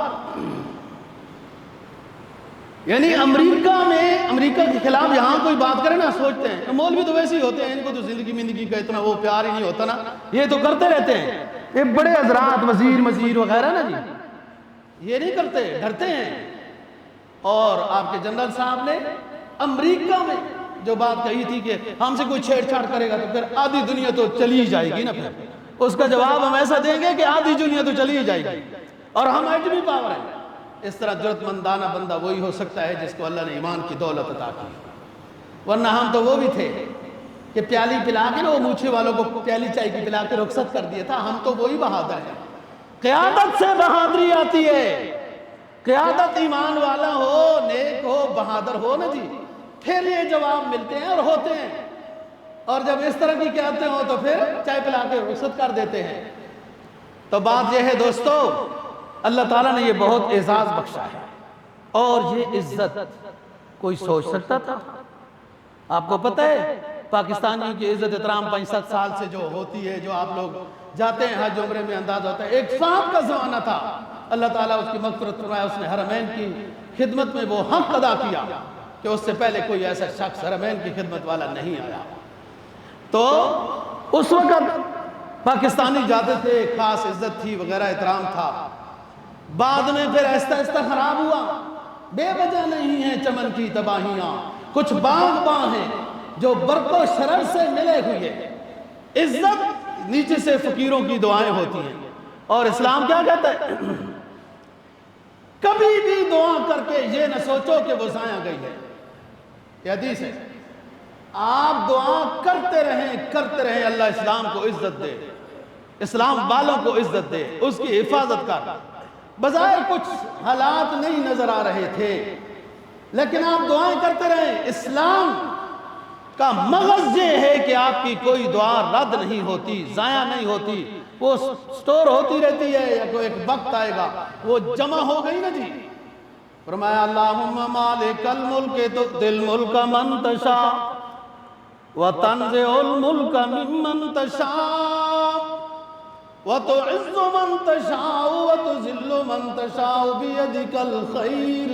یعنی امریکہ میں، امریکہ کے خلاف یہاں کوئی بات کرے نا سوچتے ہیں مولوی تو ویسے ہی ہوتے ہیں، ان کو تو زندگی کا اتنا وہ پیار ہی نہیں ہوتا نا، یہ تو کرتے رہتے ہیں، یہ بڑے حضرات وزیر وغیرہ نا جی، یہ نہیں کرتے، ڈرتے ہیں۔ اور آپ کے جنرل صاحب نے امریکہ میں جو بات کہی تھی کہ ہم سے کوئی چھیڑ چھاڑ کرے گا تو پھر آدھی دنیا تو چلی جائے گی نا، پھر اس کا جواب ہم ایسا دیں گے کہ آدھی دنیا تو چلی جائے گی، اور ہم ایٹمی پاور ہیں۔ اس طرح جرت مندانہ بندہ وہی ہو سکتا ہے جس کو اللہ نے ایمان کی دولت عطا کی، ورنہ ہم تو وہ بھی تھے کہ پیالی پلا کے نا، وہ موچھے والوں کو پیالی چائے کی پلا کے رخصت کر دیا تھا، ہم تو وہی بہادر ہیں۔ قیادت سے بہادری آتی ہے، قیادت ایمان والا ہو، نیک ہو، بہادر ہو نا جی، پھر یہ جواب ملتے ہیں اور ہوتے ہیں۔ اور جب اس طرح کی قیادتیں ہوں تو پھر چائے پلا کے رخصت کر دیتے ہیں۔ تو بات یہ ہے دوستو، اللہ تعالیٰ نے یہ بہت اعزاز بخشا ہے، اور یہ عزت کوئی سوچ سکتا تھا؟ آپ کو پتہ ہے پاکستانیوں کی عزت احترام 5-7 سال سے جو ہوتی ہے، جو آپ لوگ جاتے ہیں حج عمرے میں انداز ہوتا ہے، ایک صاحب کا زمانہ تھا، اللہ تعالیٰ اس کی مغفرت فرمائے، اس نے حرمین کی خدمت میں وہ حق ادا کیا کہ اس سے پہلے کوئی ایسا شخص حرمین کی خدمت والا نہیں آیا۔ تو اس وقت پاکستانی جاتے تھے، خاص عزت تھی، وغیرہ احترام تھا۔ بعد میں پھر ایسا خراب ہوا، بے وجہ نہیں ہیں چمن کی تباہیاں، کچھ باغ ہیں جو برق و شرر سے ملے ہوئے۔ عزت نیچے سے فقیروں کی دعائیں ہوتی ہیں، اور اسلام کیا کہتا ہے؟ کبھی بھی دعا کر کے یہ نہ سوچو کہ وہ ضائع گئی ہے، یہ حدیث ہے۔ آپ دعا کرتے رہیں اللہ اسلام کو عزت دے، اسلام والوں کو عزت دے، اس کی حفاظت کر۔ بظاہر کچھ حالات نہیں نظر آ رہے تھے، لیکن آپ دعائیں کرتے رہیں۔ اسلام کا مغز یہ ہے کہ آپ کی کوئی دعا رد نہیں ہوتی، ضائع نہیں ہوتی، وہ سٹور ہوتی رہتی ہے، یا کوئی ایک وقت آئے گا وہ جمع ہو گئی نا جی۔ فرمایا اللہم مالک الملک تؤتی الملک من تشاء وتنزع الملک ممن تشاء وتعز من تشاء وتذل من تشاء بیدک الخیر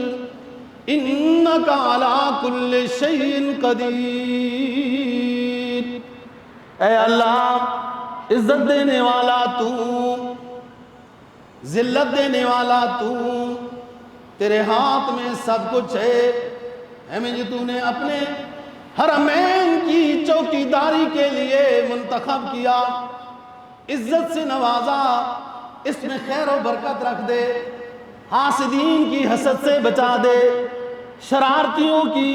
انک علی کل شیء قدیر۔ اے اللہ، عزت دینے والا تو، ذلت دینے والا تو، تیرے ہاتھ میں سب کچھ ہے۔ ہمیں جو تو نے اپنے حرمین کی چوکیداری کے لیے منتخب کیا، عزت سے نوازا، اس میں خیر و برکت رکھ دے، حاسدین کی حسد سے بچا دے، شرارتیوں کی،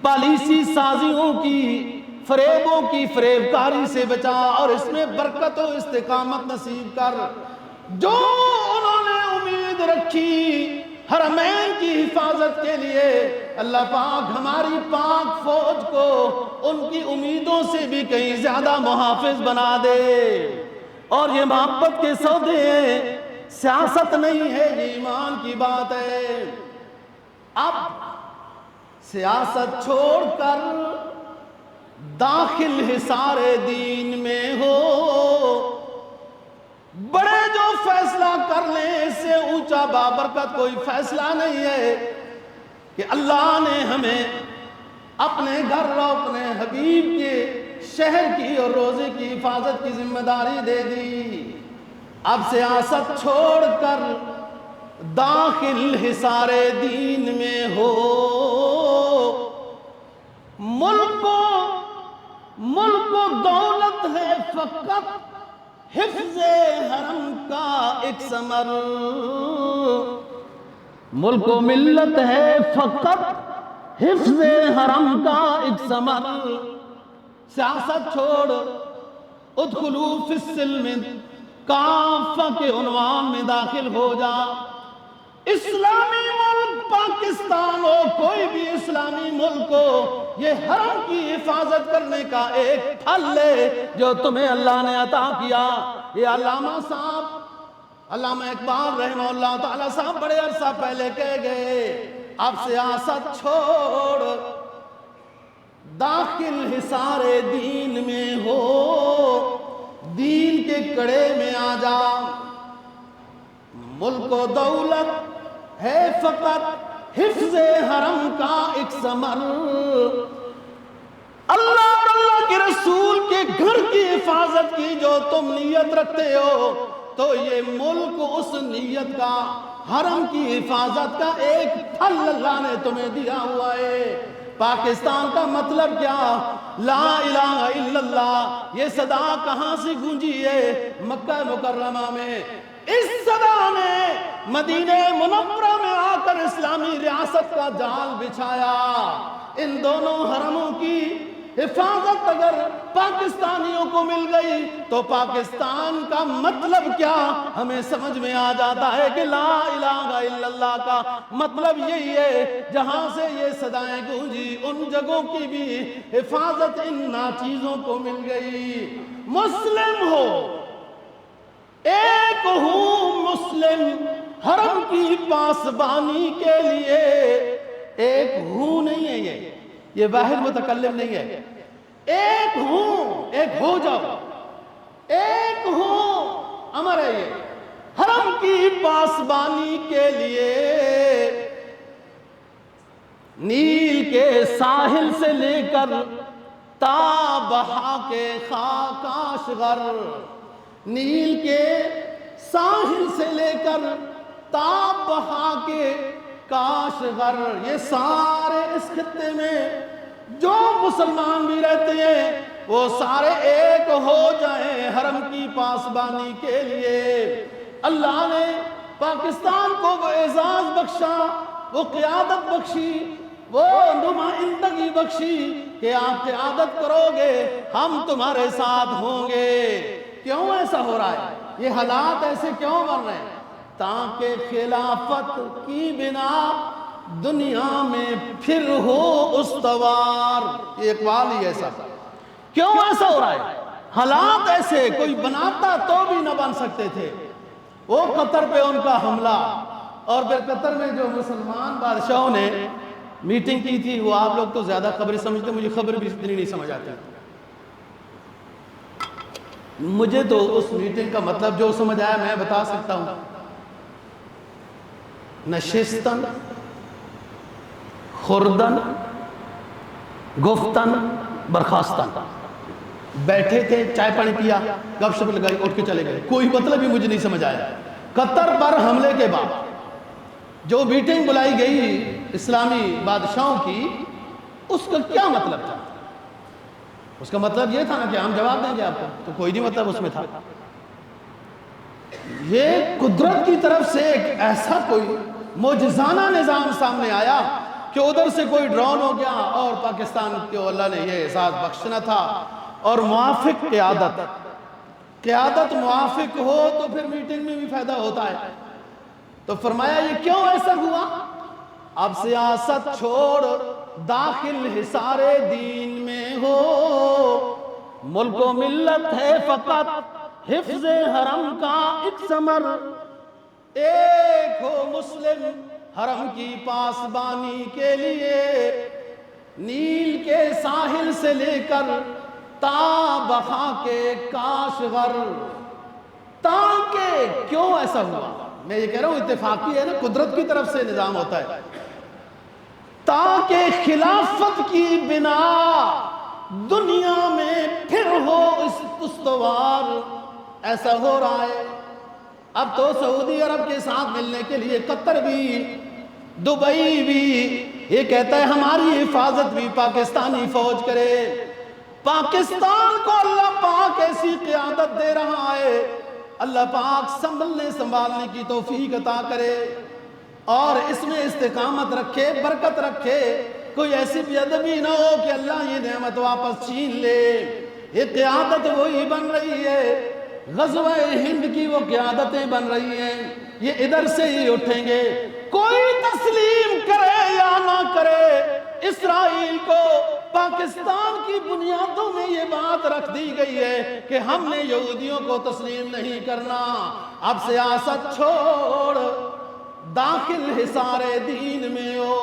پالیسی سازیوں کی، فریبوں کی فریب کاری سے بچا، اور اس میں برکت و استقامت نصیب کر۔ جو انہوں نے امید رکھی حرمین کی حفاظت کے لیے، اللہ پاک ہماری پاک فوج کو ان کی امیدوں سے بھی کہیں زیادہ محافظ بنا دے۔ اور یہ محبت کے سودے ہیں، سیاست نہیں ہے، یہ ایمان کی بات ہے۔ اب سیاست چھوڑ کر داخل حصار دین میں ہو، بڑے جو فیصلہ کر لیں اس سے اونچا بابرکت کوئی فیصلہ نہیں ہے کہ اللہ نے ہمیں اپنے گھر اور اپنے حبیب کے شہر کی اور روزے کی حفاظت کی ذمہ داری دے دی۔ اب سیاست چھوڑ کر داخل حصار دین میں ہو، ملک و دولت ہے فقط حفظ حرم کا ایک ثمر، ملک و ملت ہے فقط حفظ حرم کا ایک ثمر۔ سیاست چھوڑ، ادخلوا فی السلم کافہ کے عنوان میں داخل ہو جا۔ اسلامی ملک پاکستان ہو، کوئی بھی اسلامی ملک ہو، یہ حرم کی حفاظت کرنے کا ایک پھل ہے جو تمہیں اللہ نے عطا کیا۔ یہ علامہ صاحب، علامہ اقبال رحمہ اللہ تعالیٰ صاحب بڑے عرصہ پہلے کہہ گئے، اب سیاست چھوڑ داخل حصار دین میں ہو، دین کے کڑے میں آ جا۔ ملک و دولت ہے فقط حفظ حرم کا ایک ثمر۔ اللہ اور اللہ کے رسول کے گھر کی حفاظت کی جو تم نیت رکھتے ہو، تو یہ ملک اس نیت کا، حرم کی حفاظت کا ایک پھل اللہ نے تمہیں دیا ہوا ہے۔ پاکستان کا مطلب کیا؟ لا الہ الا اللہ، یہ صدا کہاں سے گونجی ہے؟ مکہ مکرمہ میں۔ اس صدا نے مدینہ منورہ میں آ کر اسلامی ریاست کا جال بچھایا۔ ان دونوں حرموں کی حفاظت اگر پاکستانیوں کو مل گئی تو پاکستان کا مطلب کیا ہمیں سمجھ میں آ جاتا ہے کہ لا الہ الا اللہ کا مطلب یہی ہے۔ جہاں سے یہ صدائیں گونجی ان جگہوں کی بھی حفاظت ان ناچیزوں کو مل گئی۔ مسلم ہو، ایک ہوں مسلم، حرم کی پاسبانی کے لیے ایک ہوں نہیں ہے، یہ واحد متکلم نہیں ہے۔ ایک ہوں، ایک ہو جاؤ، ایک ہوں امر ہے یہ۔ حرم کی پاسبانی کے لیے نیل کے ساحل سے لے کر تا بہا کے کاشغر، نیل کے ساحل سے لے کر تا بہا کے کاشغر، یہ سارے اس خطے میں جو مسلمان بھی رہتے ہیں وہ سارے ایک ہو جائیں حرم کی پاسبانی کے لیے۔ اللہ نے پاکستان کو وہ اعزاز بخشا، وہ قیادت بخشی، وہ نمائندگی بخشی کہ آپ قیادت کرو گے، ہم تمہارے ساتھ ہوں گے۔ کیوں ایسا ہو رہا ہے؟ یہ حالات ایسے کیوں بن رہے ہیں؟ تاکہ خلافت کی بنا دنیا میں پھر ہو استوار. یہ اقبال ہی ایسا. کیوں ایسا ہو رہا ہے؟ حالات ایسے کوئی بناتا تو بھی نہ بن سکتے تھے. وہ قطر پہ ان کا حملہ، اور پھر قطر میں جو مسلمان بادشاہوں نے میٹنگ کی تھی، وہ آپ لوگ تو زیادہ خبریں سمجھتے، مجھے خبر بھی اتنی نہیں سمجھ آتی. مجھے تو اس میٹنگ کا مطلب جو سمجھ آیا میں بتا سکتا ہوں. نشستن، خوردن، گفتن، برخاستن. بیٹھے تھے، چائے پانی پیا، گپ شپ لگائی، اٹھ کے چلے گئے. کوئی مطلب ہی مجھے نہیں سمجھ آیا. قطر پر حملے کے بعد جو میٹنگ بلائی گئی اسلامی بادشاہوں کی، اس کا کیا مطلب تھا؟ اس کا مطلب یہ تھا نا کہ ہم جواب دیں گے آپ کو، تو کوئی نہیں مطلب اس میں تھا. یہ قدرت کی طرف سے ایک ایسا کوئی معجزانہ نظام سامنے آیا کہ ادھر سے کوئی ڈرون ہو گیا، اور پاکستان کو اللہ نے یہ احساس بخشنا تھا. اور موافق قیادت موافق ہو تو پھر میٹنگ میں بھی فائدہ ہوتا ہے. تو فرمایا یہ کیوں ایسا ہوا؟ اب سیاست چھوڑ داخل حصار دین میں ہو، ملک و ملت ہے فقط حفظ حرم کا ایک ثمر. ایک ہو مسلم حرم کی پاسبانی کے لیے، نیل کے ساحل سے لے کر تا بخا کے کاشغر. تاکہ کیوں ایسا ہوا؟ میں یہ کہہ رہا ہوں اتفاقی ہے نا، قدرت کی طرف سے نظام ہوتا ہے. تاکہ خلافت کی بنا دنیا میں پھر ہو استوار. ایسا ہو رہا ہے. اب تو سعودی عرب کے ساتھ ملنے کے لیے قطر بھی، دبئی بھی یہ کہتا ہے ہماری حفاظت بھی پاکستانی فوج کرے. پاکستان کو اللہ پاک ایسی قیادت دے رہا ہے، اللہ پاک سنبھالنے کی توفیق عطا کرے، اور اس میں استقامت رکھے، برکت رکھے. کوئی ایسی بے ادبی نہ ہو کہ اللہ یہ نعمت واپس چھین لے. یہ قیادت وہی بن رہی ہے، غزوہ ہند کی وہ قیادتیں بن رہی ہیں. یہ ادھر سے ہی اٹھیں گے. کوئی تسلیم کرے یا نہ کرے، اسرائیل کو پاکستان کی بنیادوں میں یہ بات رکھ دی گئی ہے کہ ہم نے یہودیوں کو تسلیم نہیں کرنا. اب سیاست چھوڑ داخل حصار دین میں ہو،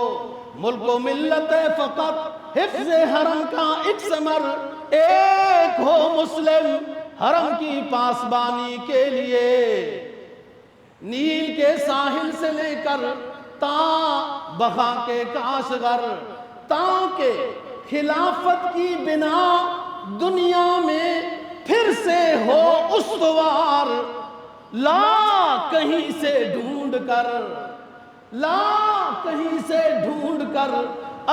ملک و ملت ہے فقط حفظ حرم کا ایک ثمر. ایک ہو مسلم حرم کی پاسبانی کے لیے، نیل کے ساحل سے لے کر تا بخا کے کاشغر. تاکہ خلافت کی بنا دنیا میں پھر سے ہو استوار. لا کہیں سے ڈھونڈ کر، لا کہیں سے ڈھونڈ کر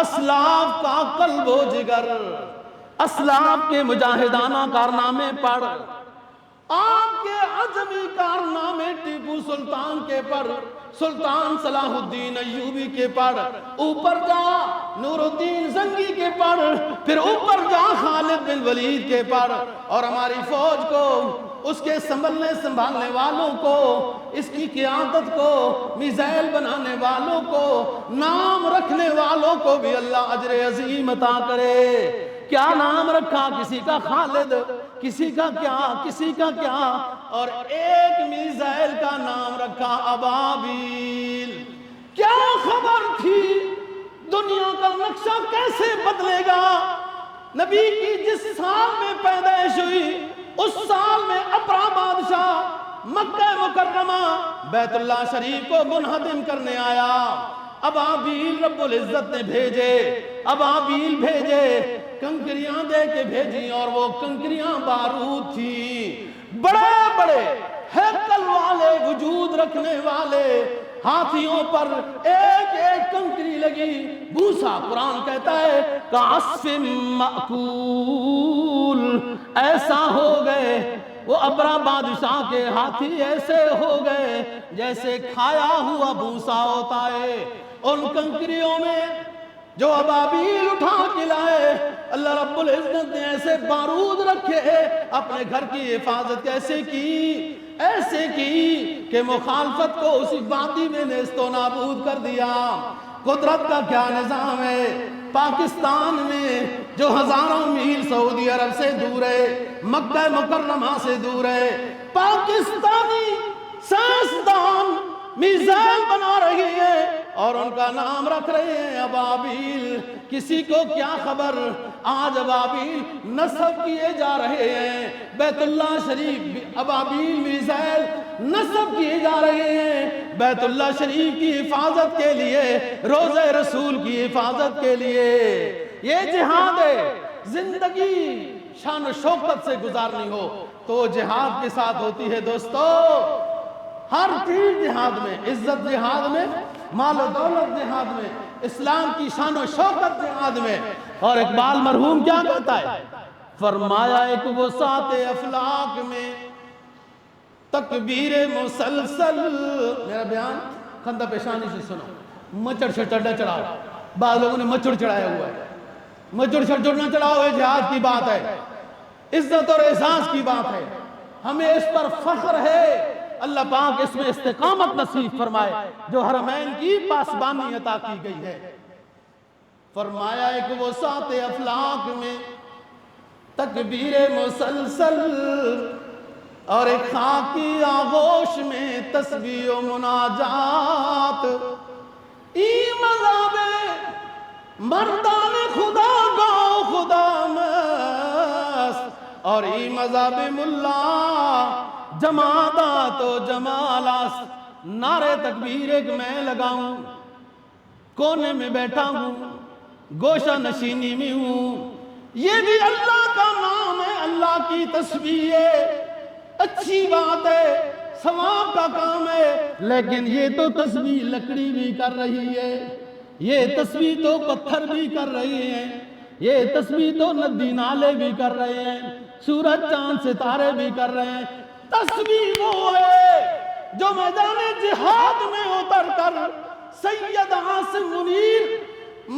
اسلاف کا قلب و جگر. اسلاف کے مجاہدانہ کارنامے پڑھ، آپ کے عظمی کارنامے ٹیپو سلطان کے پڑھ، سلطان صلاح الدین ایوبی کے پڑھ، اوپر جا نور الدین زنگی کے پڑھ، پھر اوپر جا خالد بن ولید کے پڑھ. اور ہماری فوج کو، اس کے سنبھالنے والوں کو، اس کی قیادت کو، میزائل بنانے والوں کو، نام رکھنے والوں کو بھی اللہ اجر عظیم عطا کرے. کیا نام رکھا؟ کسی کا خالد، کسی کا کیا، کسی کا کیا، اور ایک میزائل کا نام رکھا ابابیل. کیا خبر تھی دنیا کا نقشہ کیسے بدلے گا؟ نبی کی جس سال میں پیدائش ہوئی اس سال میں ابرہ بادشاہ مکہ مکرمہ بیت اللہ شریف کو منہدم کرنے آیا. ابابیل رب العزت نے بھیجے، ابابیل بھیجے، کنکریاں دے کے بھیجی، اور وہ کنکریاں بارود تھی. بڑے بڑے ہیکل والے، وجود رکھنے والے ہاتھیوں پر ایک ایک کنکری لگی. بھوسا قرآن کہتا ہے کعصف مأکول. ایسا ہو گئے وہ ابرہ بادشاہ کے ہاتھی، ایسے ہو گئے جیسے کھایا ہوا بھوسا ہوتا ہے. ان کنکریوں میں جو ابابیل اٹھا کے لائے، اللہ رب العزت نے ایسے بارود رکھے، اپنے گھر کی حفاظت کیسے کی؟ ایسے کی کہ مخالفت کو اسی وادی میں نیست و نابود کر دیا. قدرت کا کیا نظام ہے۔ پاکستان میں جو ہزاروں میل سعودی عرب سے دور ہے، مکہ مکرمہ سے دور ہے، پاکستانی سائنسدان میزائل بنا رہے ہیں اور ان کا نام رکھ رہے ہیں ابابیل۔ کسی کو کیا خبر، آج ابابیل نصب کیے جا رہے ہیں، بیت اللہ شریف ابابیل میزائل نصب کیے جا رہے ہیں بیت اللہ شریف کی حفاظت کے لیے، روضہ رسول کی حفاظت کے لیے۔ یہ جہاد ہے۔ زندگی شان و شوکت سے گزارنی ہو تو جہاد کے ساتھ ہوتی ہے دوستو۔ ہر چیز جہاد میں، عزت جہاد میں، مال و دولت جہاد میں، اسلام کی شان و شوکت جہاد میں۔ اور اقبال مرحوم کیا کہتا ہے؟ فرمایا ایک وسعت افلاک میں تکبیر مسلسل۔ میرا بیان خندہ پیشانی سے سنو، مچڑ شچڑ نہ چڑھاؤ۔ بعض لوگوں نے مچڑ چڑھایا ہوا ہے، مچڑ شچڑ نہ چڑھاؤ، یہ جہاد کی بات ہے، عزت اور احساس کی بات ہے، ہمیں اس پر فخر ہے۔ اللہ پاک اس میں استقامت نصیب فرمائے جو حرمین کی پاسبانی عطا کی گئی ہے۔ فرمایا ایک وسعت افلاک میں تکبیر مسلسل اور ایک خاکی آغوش میں تسبیح و مناجات، ای مذہب مردان خدا گاؤ خدا مست، اور ای مذہب ملا جمادات و جمالات۔ نعرے تکبیر ایک میں لگاؤں، کونے میں بیٹھا ہوں، گوشہ نشینی میں ہوں، یہ بھی اللہ کا نام ہے، اللہ کی تسبیح ہے، اچھی بات ہے، ثواب کا کام ہے۔ لیکن یہ تو تسبیح لکڑی بھی کر رہی ہے، یہ تسبیح تو پتھر بھی کر رہی ہیں، یہ تسبیح تو ندی نالے بھی کر رہے ہیں، سورج چاند ستارے بھی کر رہے ہیں۔ تسبیح وہ ہے جو میدان جہاد میں اتر کر سید عاصم منیر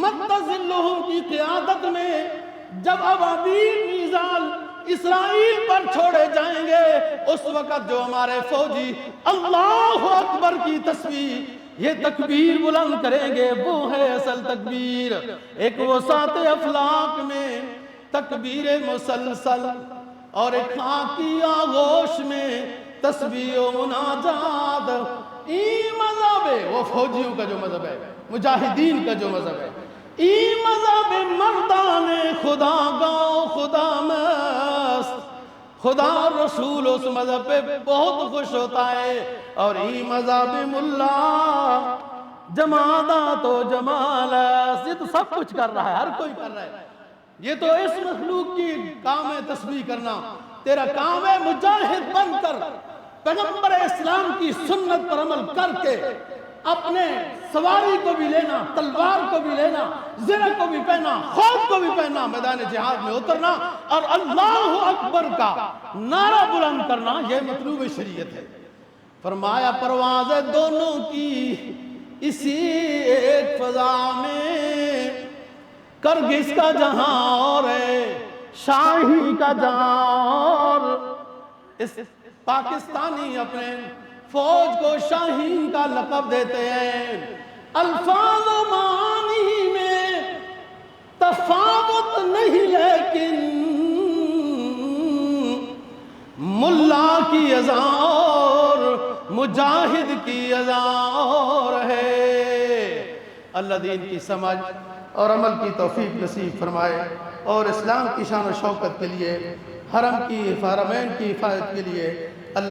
متظلہم کی قیادت میں جب ابابیل میزائل اسرائیل پر چھوڑے جائیں گے، اس وقت جو ہمارے فوجی اللہ اکبر کی تسبیح، یہ تکبیر بلند کریں گے، وہ ہے اصل تکبیر۔ ایک وسعت افلاک میں تکبیر مسلسل اور ایک خاکی آغوش میں تسبیح و مناجات، ای مذہب ہے، وہ فوجیوں کا جو مذہب ہے، مجاہدین کا جو مذہب ہے، ای مذہب مردان خدا گاؤں خدا مست۔ خدا اور رسول اس مذہب پہ بہت خوش ہوتا ہے، اور ای مذہب ملا جمادات و جمالات۔ یہ تو سب کچھ کر رہا ہے، ہر کوئی کر رہا ہے، یہ تو اس مخلوق کی کام ہے تسبیح کرنا، تیرا کام ہے مجاہد بن کر پیغمبر اسلام کی سنت پر عمل کر کے اپنے سواری کو بھی لینا، تلوار کو بھی لینا، زرہ کو بھی پہنا، خوف کو بھی پہنا، میدان جہاد میں اترنا اور اللہ اکبر کا نعرہ بلند کرنا، یہ مطلوب شریعت ہے۔ فرمایا پروازیں دونوں کی اسی ایک فضا میں، کرگس کا جہاں اور ہے شاہی کا جہاں اور۔ اس پاکستانی اپنے فوج کو شاہین کا لقب دیتے ہیں۔ الفاظ و معانی میں تفاوت نہیں، لیکن ملا کی اذان اور مجاہد کی اذان اور ہے۔ اللہ دین کی سمجھ اور عمل کی توفیق نصیب فرمائے، اور اسلام کی شان و شوکت کے لیے، حرم کی حرمین کی حفاظت کے لیے